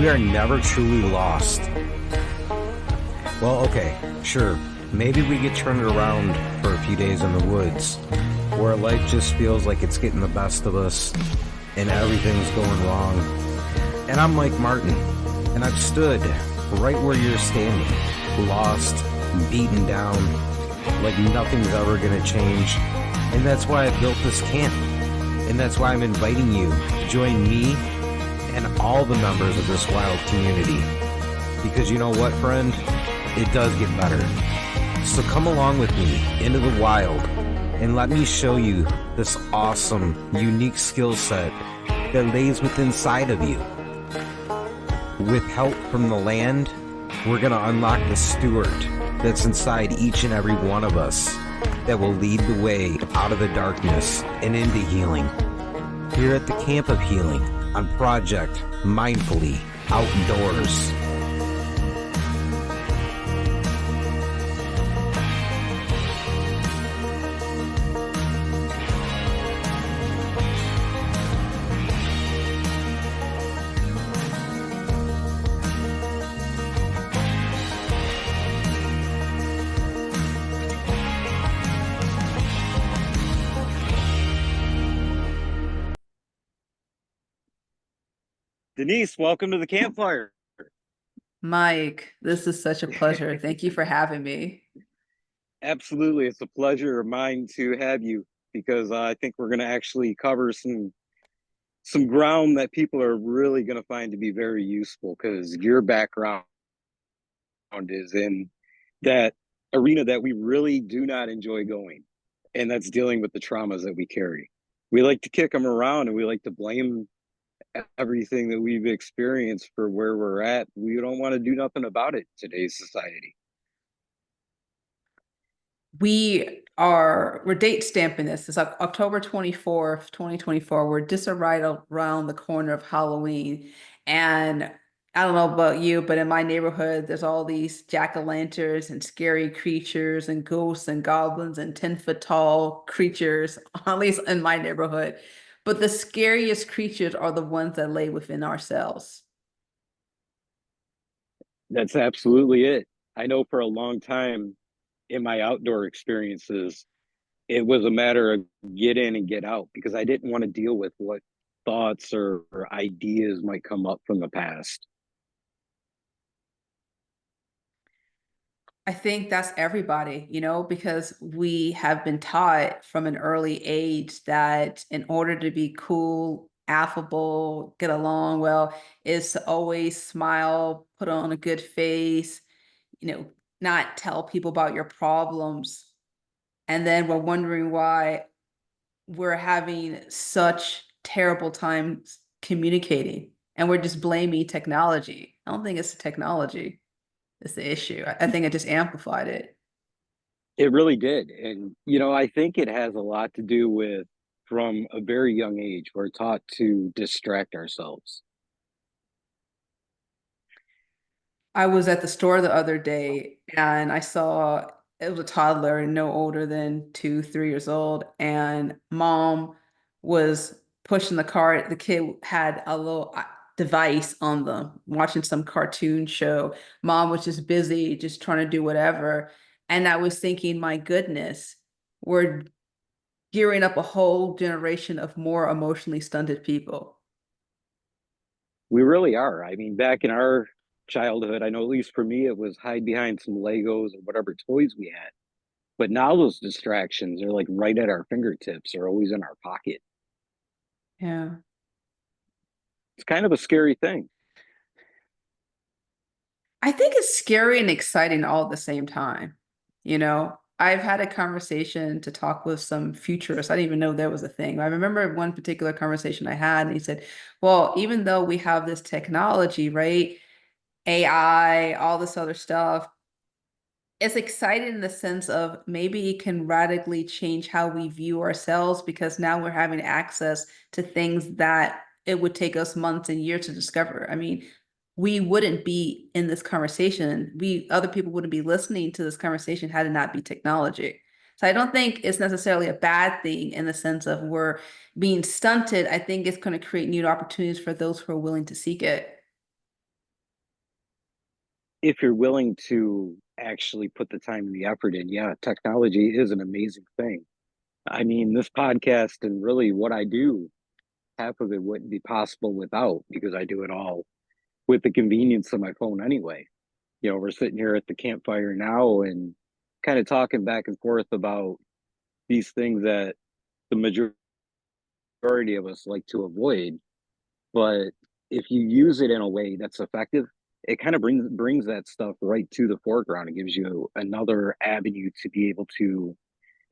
we are never truly lost. Well, okay, sure, maybe we get turned around for a few days in the woods, where life just feels like it's getting the best of us, and everything's going wrong. And I'm Mike Martin, and I've stood right where you're standing, lost, beaten down, like nothing's ever gonna change. And that's why I built this camp. And that's why I'm inviting you to join me and all the members of this wild community. Because you know what, friend? It does get better. So come along with me into the wild and let me show you this awesome, unique skill set that lays within inside of you. With help from the land, we're going to unlock the steward that's inside each and every one of us that will lead the way out of the darkness and into healing. Here at the Camp of Healing on Project Mindfully Outdoors. Denise, welcome to the Campfire. Mike, this is such a pleasure. Thank you for having me. Absolutely. It's a pleasure of mine to have you because I think we're going to actually cover some ground that people are really going to find to be very useful because your background is in that arena that we really do not enjoy going, and that's dealing with the traumas that we carry. We like to kick them around and we like to blame everything that we've experienced for where we're at. We don't want to do nothing about it in today's society. We're date stamping this. It's October 24th, 2024. We're just right around the corner of Halloween. And I don't know about you, but in my neighborhood, there's all these jack-o'-lanterns and scary creatures and ghosts and goblins and 10-foot tall creatures, at least in my neighborhood. But the scariest creatures are the ones that lay within ourselves. That's absolutely it. I know for a long time in my outdoor experiences, it was a matter of get in and get out because I didn't want to deal with what thoughts or ideas might come up from the past. I think that's everybody, because we have been taught from an early age that in order to be cool, affable, get along well, is to always smile, put on a good face, you know, not tell people about your problems. And then we're wondering why we're having such terrible times communicating and we're just blaming technology. I don't think it's the technology. Is the issue. I think it just amplified it. It really did. And, I think it has a lot to do with from a very young age, we're taught to distract ourselves. I was at the store the other day and I saw it was a toddler no older than 2, 3 years old. And mom was pushing the cart. The kid had a little device on them, watching some cartoon show. Mom was just busy, just trying to do whatever. And I was thinking, my goodness, we're gearing up a whole generation of more emotionally stunted people. We really are. I mean, back in our childhood, I know at least for me, it was hide behind some Legos or whatever toys we had. But now those distractions are like right at our fingertips, are always in our pocket. Yeah. It's kind of a scary thing. I think it's scary and exciting all at the same time. I've had a conversation to talk with some futurists. I didn't even know there was a thing. I remember one particular conversation I had, and he said, well, even though we have this technology, right? AI, all this other stuff, it's exciting in the sense of maybe it can radically change how we view ourselves because now we're having access to things that it would take us months and years to discover. I mean, we wouldn't be in this conversation. Other people wouldn't be listening to this conversation had it not be technology. So I don't think it's necessarily a bad thing in the sense of we're being stunted. I think it's going to create new opportunities for those who are willing to seek it. if you're willing to actually put the time and the effort in, yeah, technology is an amazing thing. I mean, this podcast and really what I do, half of it wouldn't be possible without, because I do it all with the convenience of my phone anyway. You know, we're sitting here at the campfire now and kind of talking back and forth about these things that the majority of us like to avoid. But if you use it in a way that's effective, it kind of brings that stuff right to the foreground. It gives you another avenue to be able to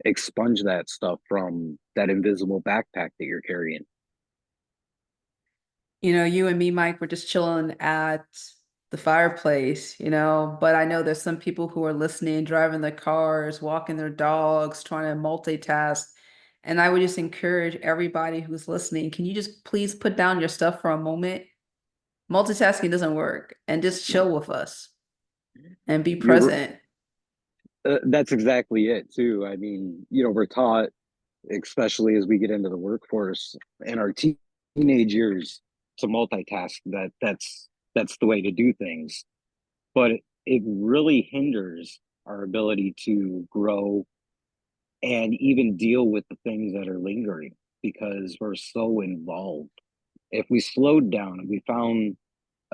expunge that stuff from that invisible backpack that you're carrying. You and me, Mike, we're just chilling at the fireplace, but I know there's some people who are listening, driving their cars, walking their dogs, trying to multitask. And I would just encourage everybody who's listening, can you just please put down your stuff for a moment? Multitasking doesn't work, and just No, chill with us and be you're present. that's exactly it too. I mean, you know, we're taught, especially as we get into the workforce in our teenage years, to multitask. That's the way to do things, but it really hinders our ability to grow and even deal with the things that are lingering because we're so involved. If we slowed down and we found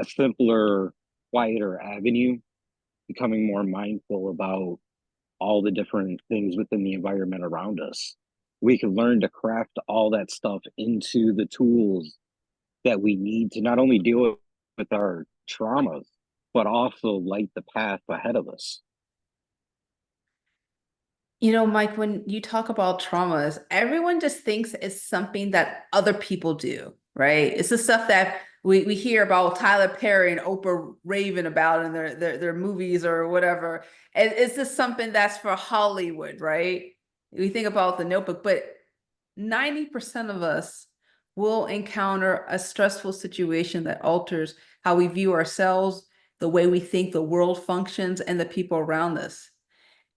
a simpler, quieter avenue, becoming more mindful about all the different things within the environment around us, we can learn to craft all that stuff into the tools that we need to not only deal with our traumas, but also light the path ahead of us. Mike, when you talk about traumas, everyone just thinks it's something that other people do, right? It's the stuff that we hear about Tyler Perry and Oprah raving about in their movies or whatever. And it's just something that's for Hollywood, right? We think about the notebook, but 90% of us will encounter a stressful situation that alters how we view ourselves, the way we think the world functions, and the people around us.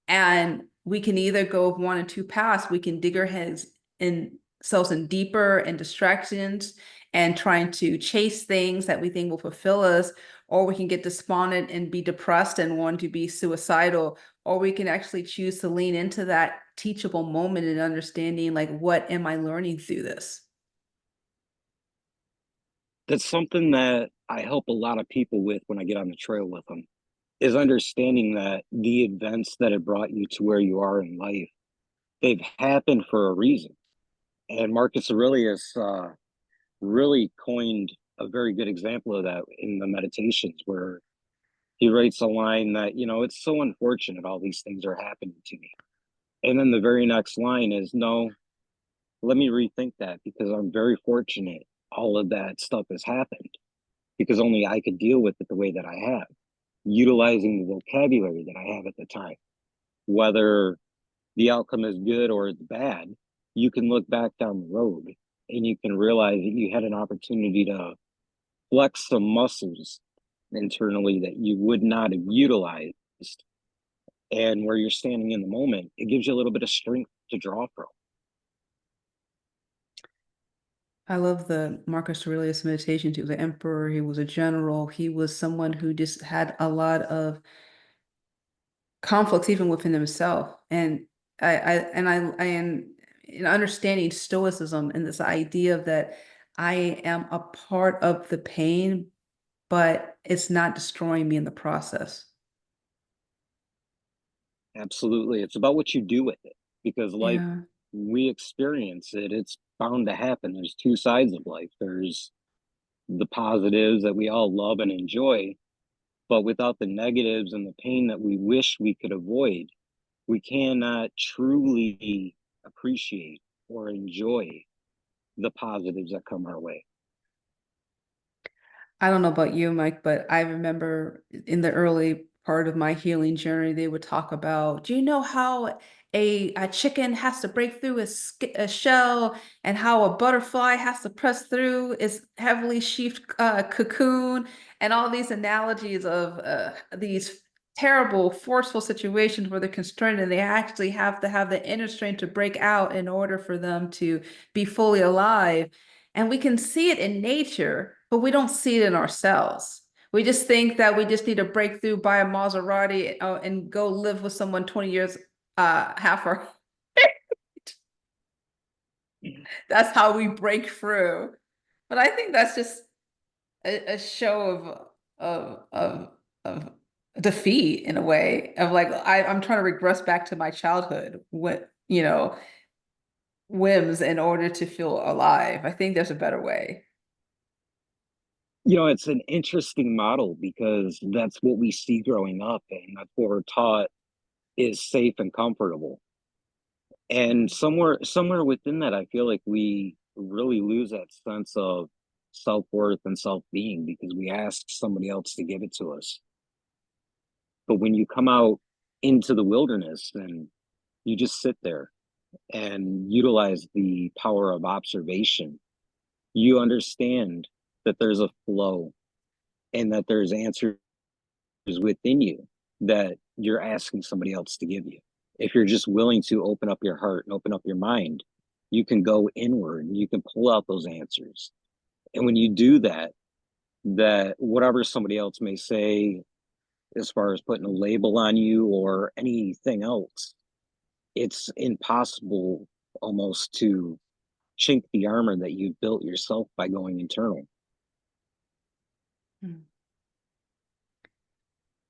And we can either go one or two paths. We can dig our heads in selves in deeper and distractions and trying to chase things that we think will fulfill us, or we can get despondent and be depressed and want to be suicidal, or we can actually choose to lean into that teachable moment and understanding, like, what am I learning through this? That's something that I help a lot of people with when I get on the trail with them, is understanding that the events that have brought you to where you are in life, they've happened for a reason. And Marcus Aurelius really coined a very good example of that in the meditations, where he writes a line that, you know, it's so unfortunate all these things are happening to me. And then the very next line is, no, let me rethink that, because I'm very fortunate all of that stuff has happened because only I could deal with it the way that I have, utilizing the vocabulary that I have at the time. Whether the outcome is good or it's bad, you can look back down the road and you can realize that you had an opportunity to flex some muscles internally that you would not have utilized. And where you're standing in the moment, it gives you a little bit of strength to draw from. I love the Marcus Aurelius meditations. He was an emperor, he was a general, he was someone who just had a lot of conflicts even within himself. And I am in understanding stoicism and this idea of that I am a part of the pain, but it's not destroying me in the process. Absolutely. It's about what you do with it, because life, Yeah. we experience it, it's bound to happen. There's two sides of life. There's the positives that we all love and enjoy, but without the negatives and the pain that we wish we could avoid, we cannot truly appreciate or enjoy the positives that come our way. I don't know about you, Mike, but I remember in the early part of my healing journey, they would talk about, do you know how a chicken has to break through a shell and how a butterfly has to press through its heavily sheathed cocoon, and all these analogies of these terrible, forceful situations where they're constrained and they actually have to have the inner strength to break out in order for them to be fully alive. And we can see it in nature, but we don't see it in ourselves. We just think that we just need to break through, buy a Maserati, and go live with someone 20 years half our that's how we break through. But I think that's just a show of defeat in a way of like I'm trying to regress back to my childhood with whims in order to feel alive. I think there's a better way. It's an interesting model because that's what we see growing up, and that's what we're taught is safe and comfortable. And somewhere within that, I feel like we really lose that sense of self-worth and self-being because we ask somebody else to give it to us. But when you come out into the wilderness and you just sit there and utilize the power of observation, you understand that there's a flow and that there's answers within you that you're asking somebody else to give you. If you're just willing to open up your heart and open up your mind, you can go inward and you can pull out those answers. And when you do that, that whatever somebody else may say, as far as putting a label on you or anything else, it's impossible almost to chink the armor that you built yourself by going internal. Hmm.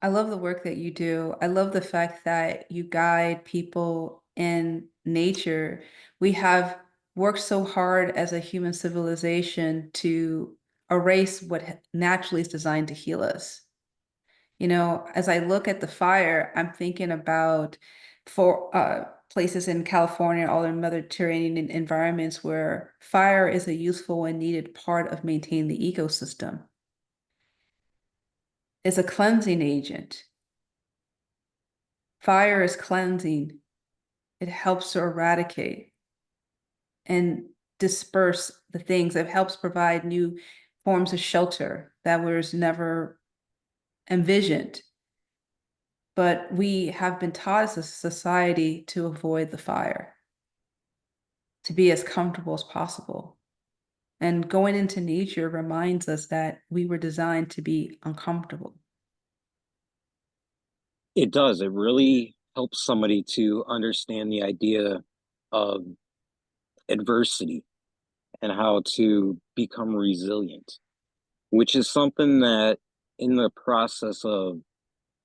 I love the work that you do. I love the fact that you guide people in nature. We have worked so hard as a human civilization to erase what naturally is designed to heal us. As I look at the fire, I'm thinking about for places in California, all in Mediterranean environments where fire is a useful and needed part of maintaining the ecosystem. It's a cleansing agent. Fire is cleansing. It helps to eradicate and disperse the things. It helps provide new forms of shelter that was never envisioned. But we have been taught as a society to avoid the fire, to be as comfortable as possible. And going into nature reminds us that we were designed to be uncomfortable. It does. It really helps somebody to understand the idea of adversity and how to become resilient, which is something that in the process of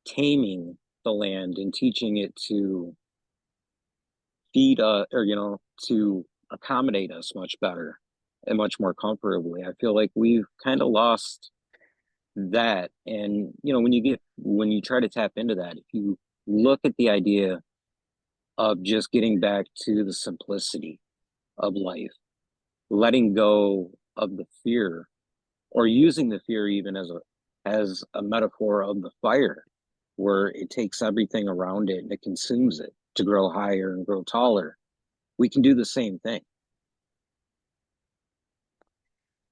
taming the land and teaching it to feed or to accommodate us much better and much more comfortably, I feel like we've kind of lost that. And when you try to tap into that, if you look at the idea of just getting back to the simplicity of life, letting go of the fear, or using the fear even as a metaphor of the fire, where it takes everything around it and it consumes it to grow higher and grow taller. We can do the same thing.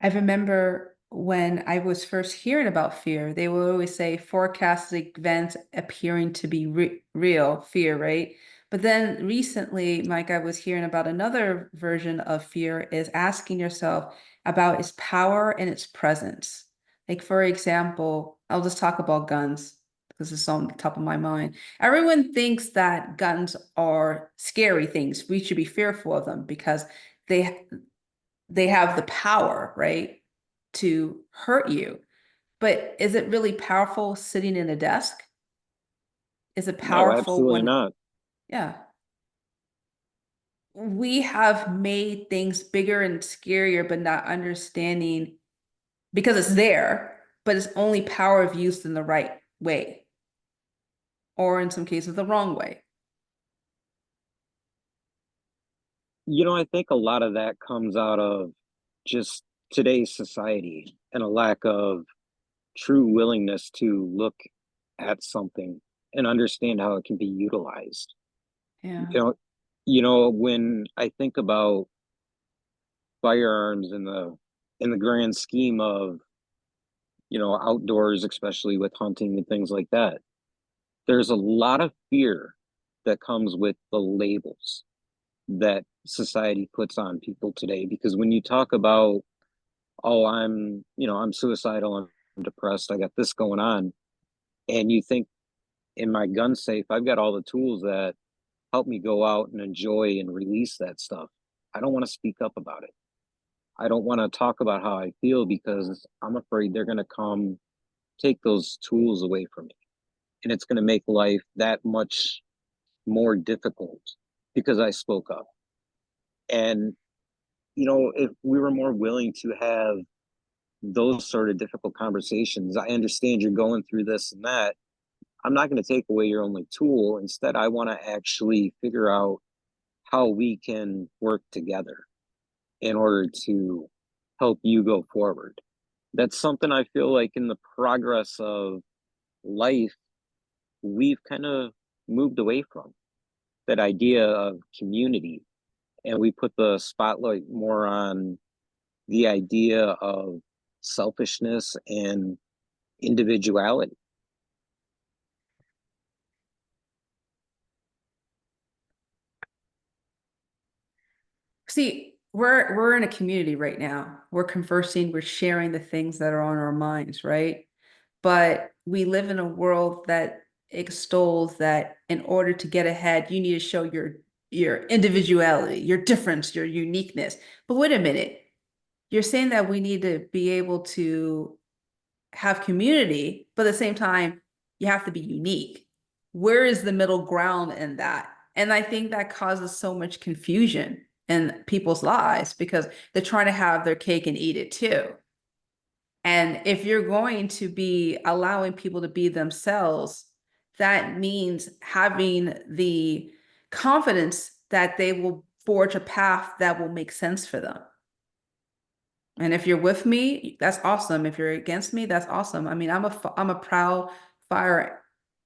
I remember when I was first hearing about fear, they would always say forecasted events appearing to be real fear, right? But then recently, Mike, I was hearing about another version of fear is asking yourself about its power and its presence. Like, for example, I'll just talk about guns because it's on the top of my mind. Everyone thinks that guns are scary things. We should be fearful of them because they they have the power, right, to hurt you. But is it really powerful sitting in a desk? Is it No, powerful absolutely when, not. yeah, we have made things bigger and scarier, but not understanding because it's there, but it's only power if used in the right way, or in some cases, the wrong way. I think a lot of that comes out of just today's society and a lack of true willingness to look at something and understand how it can be utilized. Yeah. You know, when I think about firearms in the grand scheme of, outdoors, especially with hunting and things like that, there's a lot of fear that comes with the labels that society puts on people today. Because when you talk about, oh, I'm suicidal, I'm depressed, I got this going on. And you think, in my gun safe, I've got all the tools that help me go out and enjoy and release that stuff. I don't want to speak up about it. I don't want to talk about how I feel because I'm afraid they're going to come take those tools away from me. And it's going to make life that much more difficult because I spoke up. And, if we were more willing to have those sort of difficult conversations, I understand you're going through this and that. I'm not going to take away your only tool. Instead, I want to actually figure out how we can work together in order to help you go forward. That's something I feel like in the progress of life, we've kind of moved away from that idea of community. And we put the spotlight more on the idea of selfishness and individuality. See, we're in a community right now. We're conversing, we're sharing the things that are on our minds, right? But we live in a world that extols that in order to get ahead, you need to show your individuality, your difference, your uniqueness. But wait a minute. You're saying that we need to be able to have community, but at the same time, you have to be unique. Where is the middle ground in that? And I think that causes so much confusion in people's lives because they're trying to have their cake and eat it too. And if you're going to be allowing people to be themselves, that means having the confidence that they will forge a path that will make sense for them. And if you're with me, that's awesome. If you're against me, that's awesome. I mean, I'm a proud fire.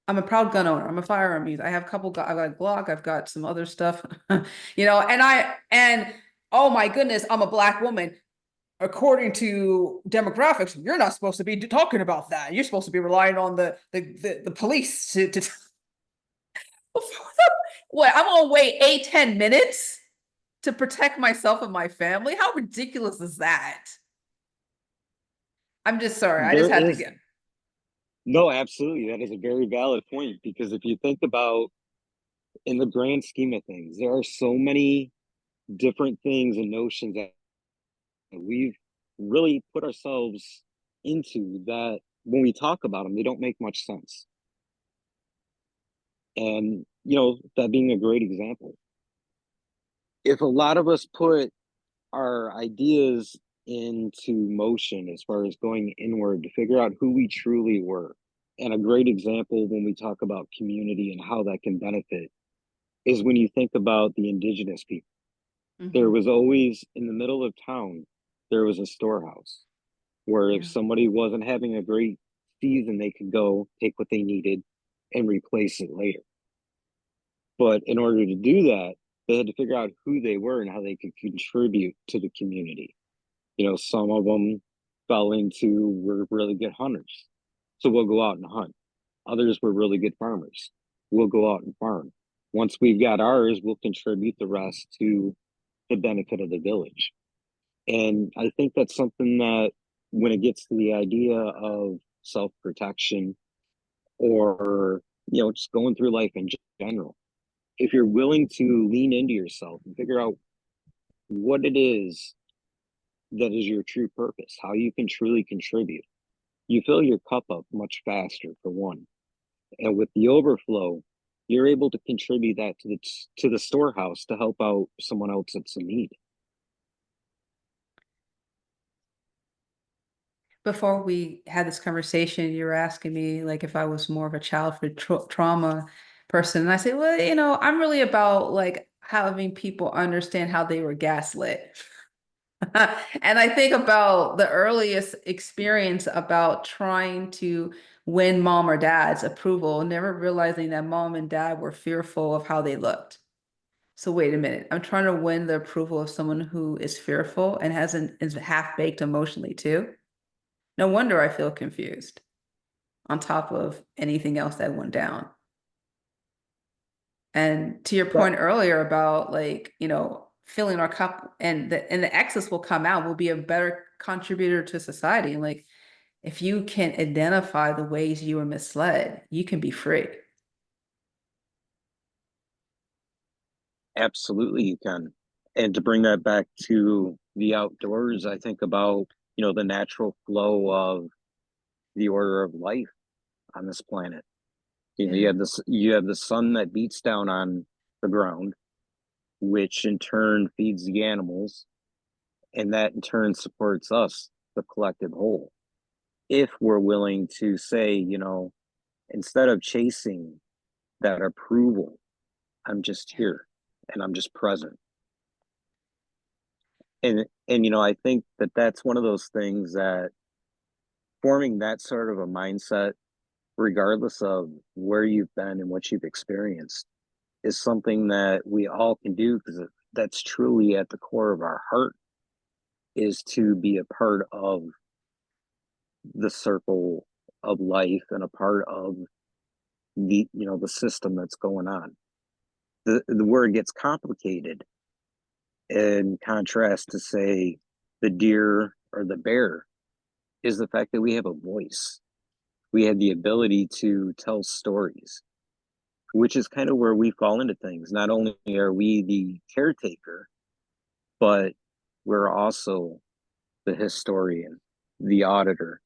I'm a proud gun owner. I'm a firearm user. I have a couple. I've got a Glock. I've got some other stuff, and oh my goodness, I'm a Black woman. According to demographics, you're not supposed to be talking about that. You're supposed to be relying on the police to what? I'm gonna wait 8-10 minutes to protect myself and my family? How ridiculous is that? I'm just sorry. I just There had to is get. no, absolutely. That is a very valid point because if you think about in the grand scheme of things, there are so many different things and notions that we've really put ourselves into that when we talk about them, they don't make much sense. And, that being a great example. If a lot of us put our ideas into motion as far as going inward to figure out who we truly were, and a great example when we talk about community and how that can benefit is when you think about the indigenous people. There Mhm. was always in the middle of town, there was a storehouse where if Yeah. somebody wasn't having a great season, they could go take what they needed and replace it later. But in order to do that, they had to figure out who they were and how they could contribute to the community. Some of them fell into we're really good hunters. So we'll go out and hunt. Others were really good farmers. We'll go out and farm. Once we've got ours, we'll contribute the rest to the benefit of the village. And I think that's something that when it gets to the idea of self-protection or, just going through life in general, if you're willing to lean into yourself and figure out what it is that is your true purpose, how you can truly contribute, you fill your cup up much faster for one. And with the overflow, you're able to contribute that to the storehouse to help out someone else that's in need. Before we had this conversation, you were asking me like if I was more of a childhood trauma person. And I said, well, I'm really about like having people understand how they were gaslit. And I think about the earliest experience about trying to win mom or dad's approval, never realizing that mom and dad were fearful of how they looked. So wait a minute, I'm trying to win the approval of someone who is fearful and hasn't is half baked emotionally too. No wonder I feel confused on top of anything else that went down. And to your But point earlier about like, filling our cup and the excess will come out, will be a better contributor to society. And like If you can identify the ways you were misled, you can be free. Absolutely, you can. And to bring that back to the outdoors, I think about, the natural flow of the order of life on this planet. You Yeah. have the sun that beats down on the ground, which in turn feeds the animals, and that in turn supports us, the collective whole. If we're willing to say, instead of chasing that approval, I'm just here and I'm just present. And I think that that's one of those things that forming that sort of a mindset, regardless of where you've been and what you've experienced, is something that we all can do, because that's truly at the core of our heart, is to be a part of the circle of life and a part of the system that's going on. The word gets complicated in contrast to, say, the deer or the bear, is the fact that we have a voice. We have the ability to tell stories, which is kind of where we fall into things. Not only are we the caretaker, but we're also the historian, the auditor.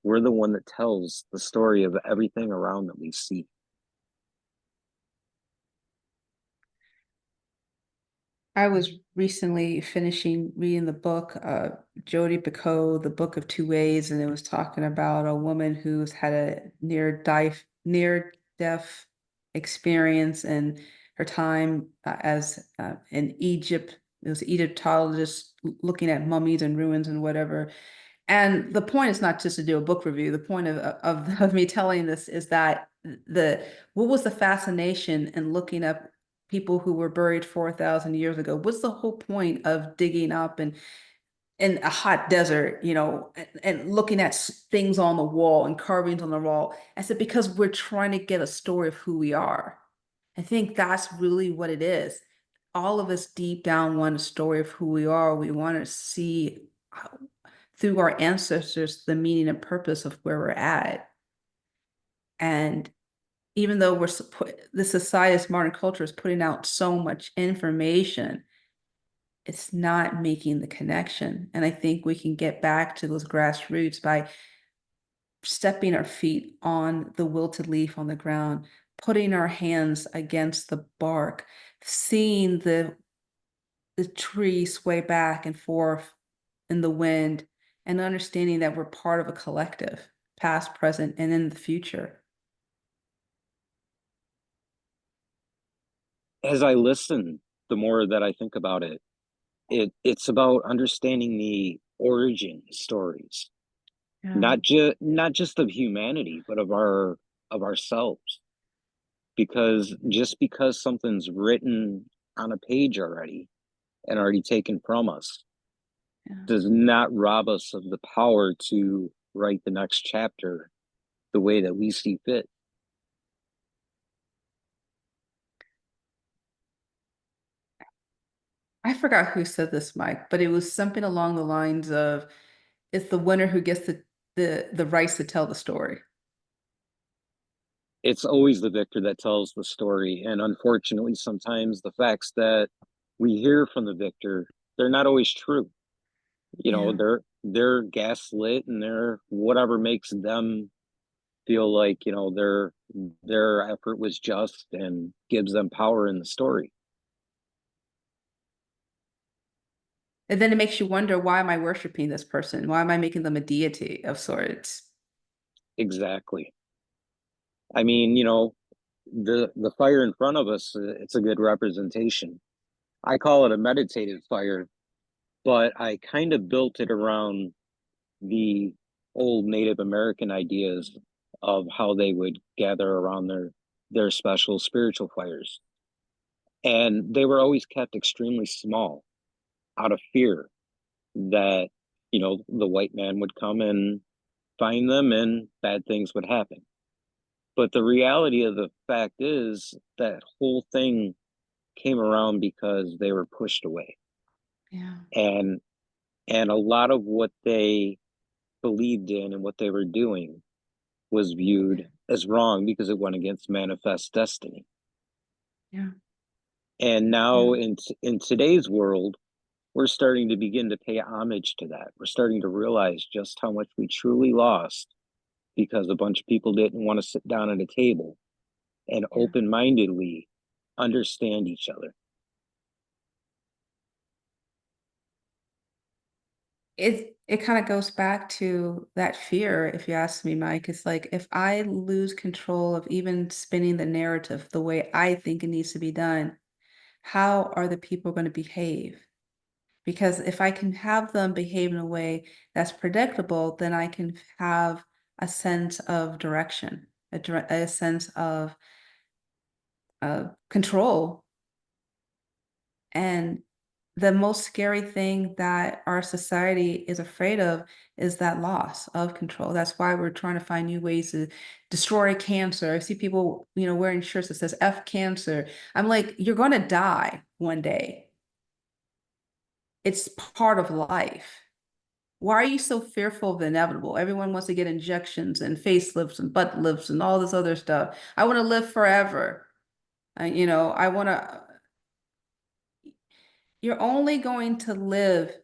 We're the one that tells the story of everything around that we see. I was recently finishing reading the book, Jodi Picoult, The Book of Two Ways, and it was talking about a woman who's had a near death experience in her time as in Egypt. It was Egyptologist looking at mummies and ruins and whatever. And the point is not just to do a book review. The point of me telling this is that what was the fascination in looking up people who were buried 4,000 years ago? What's the whole point of digging up and in a hot desert, and looking at things on the wall and carvings on the wall? I said, because we're trying to get a story of who we are. I think that's really what it is. All of us deep down want a story of who we are. We want to see through our ancestors the meaning and purpose of where we're at. And even though the society's modern culture is putting out so much information, it's not making the connection. And I think we can get back to those grassroots by stepping our feet on the wilted leaf on the ground, putting our hands against the bark, seeing the tree sway back and forth in the wind, and understanding that we're part of a collective, past, present, and in the future. As I listen, the more that I think about it, it's about understanding the origin stories, Yeah. not just of humanity, but of ourselves. Because just because something's written on a page already and already taken from us, Yeah. does not rob us of the power to write the next chapter the way that we see fit. I forgot who said this, Mike, but it was something along the lines of it's the winner who gets the rights to tell the story. It's always the victor that tells the story. And unfortunately, sometimes the facts that we hear from the victor, they're not always true. Yeah. They're gaslit, and they're whatever makes them feel like, their effort was just and gives them power in the story. And then it makes you wonder, why am I worshiping this person? Why am I making them a deity of sorts? Exactly. I mean, the fire in front of us, it's a good representation. I call it a meditative fire, but I kind of built it around the old Native American ideas of how they would gather around their special spiritual fires. And they were always kept extremely small, out of fear that, the white man would come and find them and bad things would happen. But the reality of the fact is that whole thing came around because they were pushed away. Yeah. And a lot of what they believed in and what they were doing was viewed as wrong because it went against manifest destiny. Yeah. And Yeah. now in today's world, we're starting to begin to pay homage to that. We're starting to realize just how much we truly lost because a bunch of people didn't want to sit down at a table and Yeah. open-mindedly understand each other. It kind of goes back to that fear, if you ask me, Mike. It's like if I lose control of even spinning the narrative the way I think it needs to be done, how are the people going to behave? Because if I can have them behave in a way that's predictable, then I can have a sense of direction, a sense of control. And the most scary thing that our society is afraid of is that loss of control. That's why we're trying to find new ways to destroy cancer. I see people, wearing shirts that says F cancer. I'm like, you're going to die one day. It's part of life. Why are you so fearful of the inevitable? Everyone wants to get injections and facelifts and butt lifts and all this other stuff. I want to live forever. I want to. You're only going to live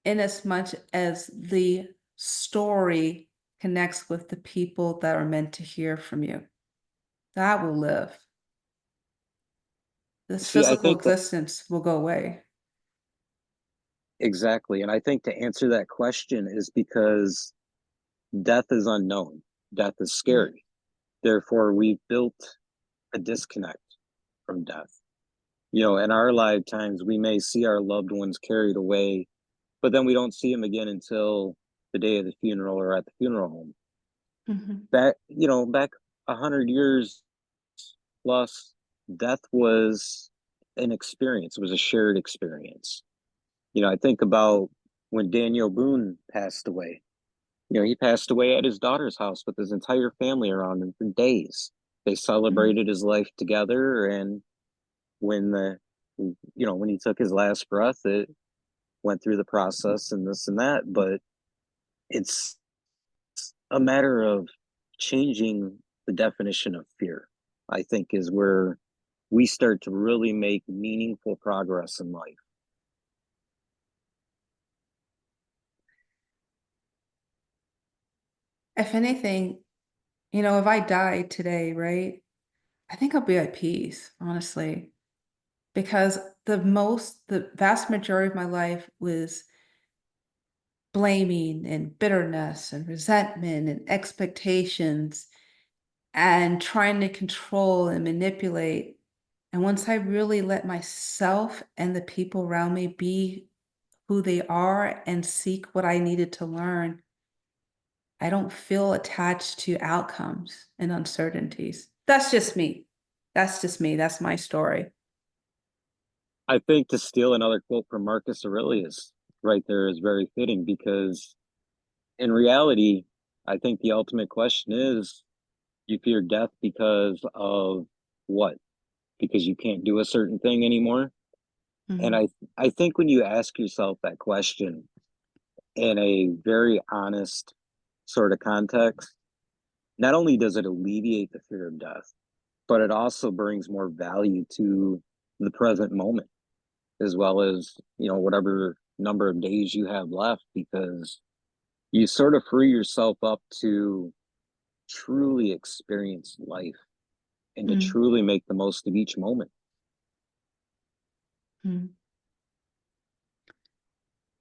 in as much as the story connects with the people that are meant to hear from you. That will live. This See, I physical think that existence will go away. exactly. And I think to answer that question is because death is unknown, death is Mm, scary. Therefore, we've built a disconnect from death. In our lifetimes, we may see our loved ones carried away, but then we don't see them again until the day of the funeral or at the funeral home. mhm, Back 100 years plus, death was an experience. It was a shared experience. I think about when Daniel Boone passed away. He passed away at his daughter's house with his entire family around him for days. They mhm, celebrated his life together, and when when he took his last breath, it went through the process and this and that. But it's a matter of changing the definition of fear, I think, is where we start to really make meaningful progress in life. If anything, if I died today, right, I think I'll be at peace, honestly, because the vast majority of my life was blaming and bitterness and resentment and expectations and trying to control and manipulate. And once I really let myself and the people around me be who they are and seek what I needed to learn, I don't feel attached to outcomes and uncertainties. That's just me. That's just me. That's my story. I think to steal another quote from Marcus Aurelius right there is very fitting because in reality, I think the ultimate question is you fear death because of what? Because you can't do a certain thing anymore? And Mhm, I think when you ask yourself that question in a very honest sort of context, not only does it alleviate the fear of death, but it also brings more value to the present moment, as well as, whatever number of days you have left, because you sort of free yourself up to truly experience life and to mm, truly make the most of each moment. mm.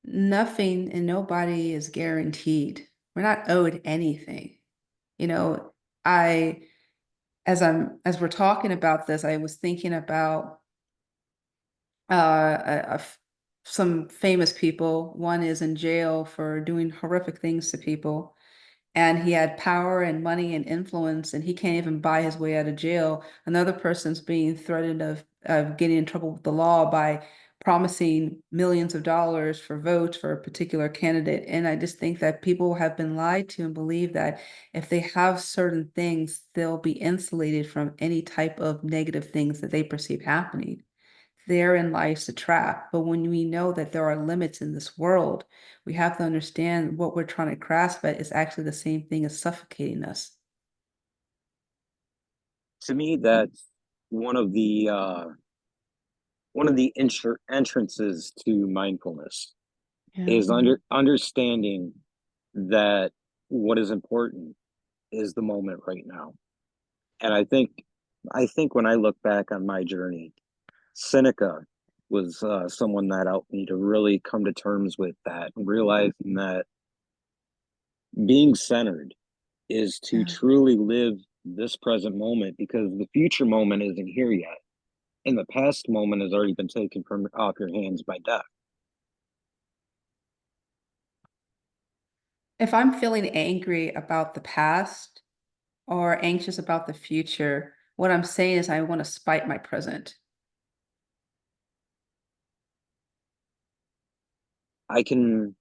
Nothing and nobody is guaranteed. We're not owed anything. You know, I as we're talking about this, I was thinking about some famous people. One is in jail for doing horrific things to people, and he had power and money and influence, and he can't even buy his way out of jail. Another person's being threatened of getting in trouble with the law by promising millions of dollars for votes for a particular candidate. And I just think that people have been lied to and believe that if they have certain things, they'll be insulated from any type of negative things that they perceive happening. therein lies the trap. But when we know that there are limits in this world, we have to understand what we're trying to grasp at is actually the same thing as suffocating us. To me, that's one of the entrances to mindfulness Yeah. is understanding that what is important is the moment right now. And I think when I look back on my journey, Seneca was someone that helped me to really come to terms with that and realizing that being centered is to Yeah. truly live this present moment because the future moment isn't here yet. And the past moment has already been taken from off your hands by death. If I'm feeling angry about the past or anxious about the future, what I'm saying is I want to spite my present. I can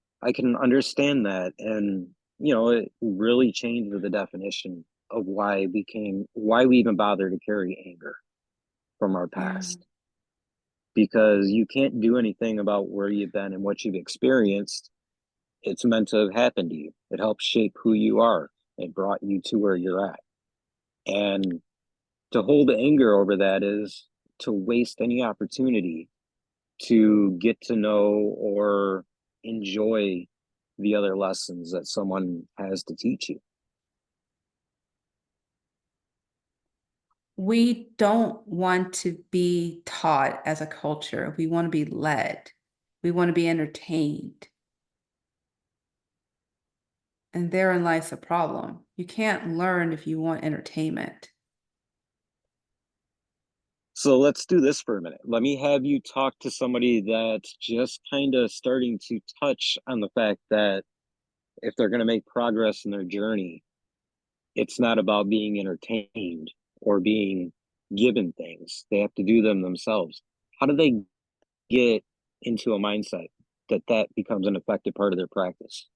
understand that, and it really changed the definition of why we even bother to carry anger from our Yeah. past, because you can't do anything about where you've been and what you've experienced. It's meant to have happened to you. It helps shape who you are. It brought you to where you're at. And to hold anger over that is to waste any opportunity to get to know or enjoy the other lessons that someone has to teach you. We don't want to be taught as a culture. We want to be led. We want to be entertained. And therein lies the problem. You can't learn if you want entertainment. So let's do this for a minute. Let me have you talk to somebody that's just kind of starting to touch on the fact that if they're going to make progress in their journey, it's not about being entertained or being given things. They have to do them themselves. How do they get into a mindset that becomes an effective part of their practice?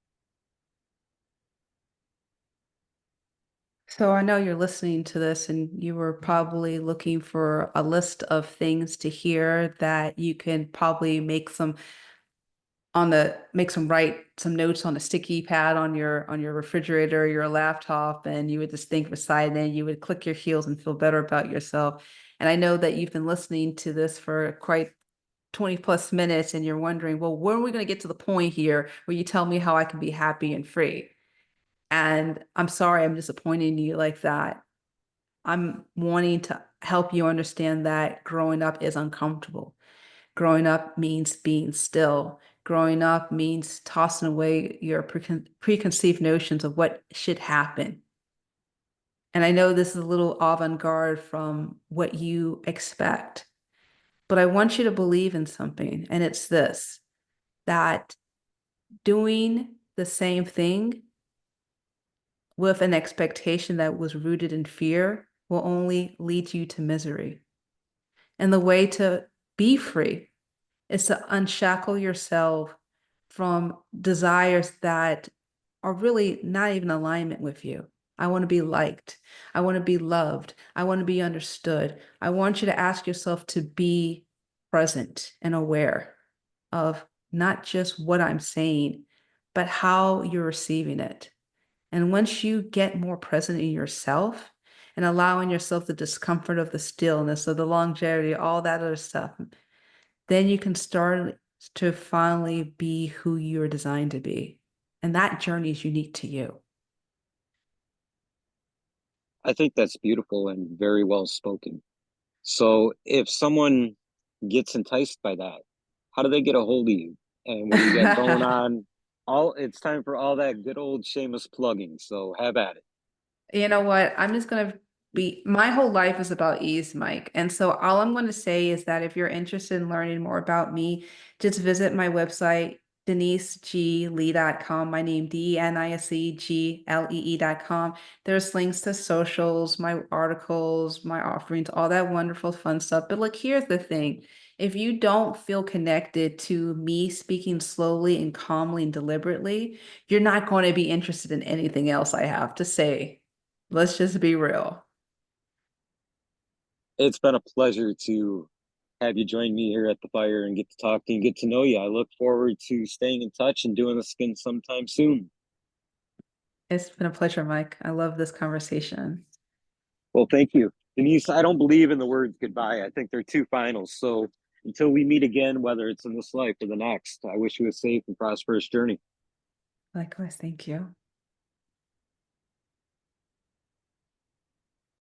So I know you're listening to this and you were probably looking for a list of things to hear that you can probably make some write some notes on a sticky pad on your refrigerator, your laptop, and you would just think beside it, and you would click your heels and feel better about yourself. And I know that you've been listening to this for quite 20 plus minutes and you're wondering, well, when are we going to get to the point here where you tell me how I can be happy and free? And I'm sorry, I'm disappointing you like that. I'm wanting to help you understand that growing up is uncomfortable. Growing up means being still. Growing up means tossing away your preconceived notions of what should happen. And I know this is a little avant-garde from what you expect, but I want you to believe in something, and it's this, that doing the same thing with an expectation that was rooted in fear will only lead you to misery. And the way to be free is to unshackle yourself from desires that are really not even in alignment with you. I want to be liked. I want to be loved. I want to be understood. I want you to ask yourself to be present and aware of not just what I'm saying, but how you're receiving it. And once you get more present in yourself and allowing yourself the discomfort of the stillness, of the longevity, all that other stuff, then you can start to finally be who you're designed to be. And that journey is unique to you. I think that's beautiful and very well spoken. So if someone gets enticed by that, how do they get a hold of you? And what do you got going on? All it's time for all that good old shameless plugging. So have at it. You know what? I'm just going to my whole life is about ease, Mike. And so all I'm going to say is that if you're interested in learning more about me, just visit my website, deniseglee.com. My name, DenisegLee.com. There's links to socials, my articles, my offerings, all that wonderful fun stuff. But look, here's the thing. If you don't feel connected to me speaking slowly and calmly and deliberately, you're not going to be interested in anything else I have to say. Let's just be real. It's been a pleasure to have you join me here at the fire and get to talk to you and get to know you. I look forward to staying in touch and doing this again sometime soon. It's been a pleasure, Mike. I love this conversation. Well, thank you. Denise, I don't believe in the words goodbye. I think they're two finals. So until we meet again, whether it's in this life or the next, I wish you a safe and prosperous journey. Likewise, thank you.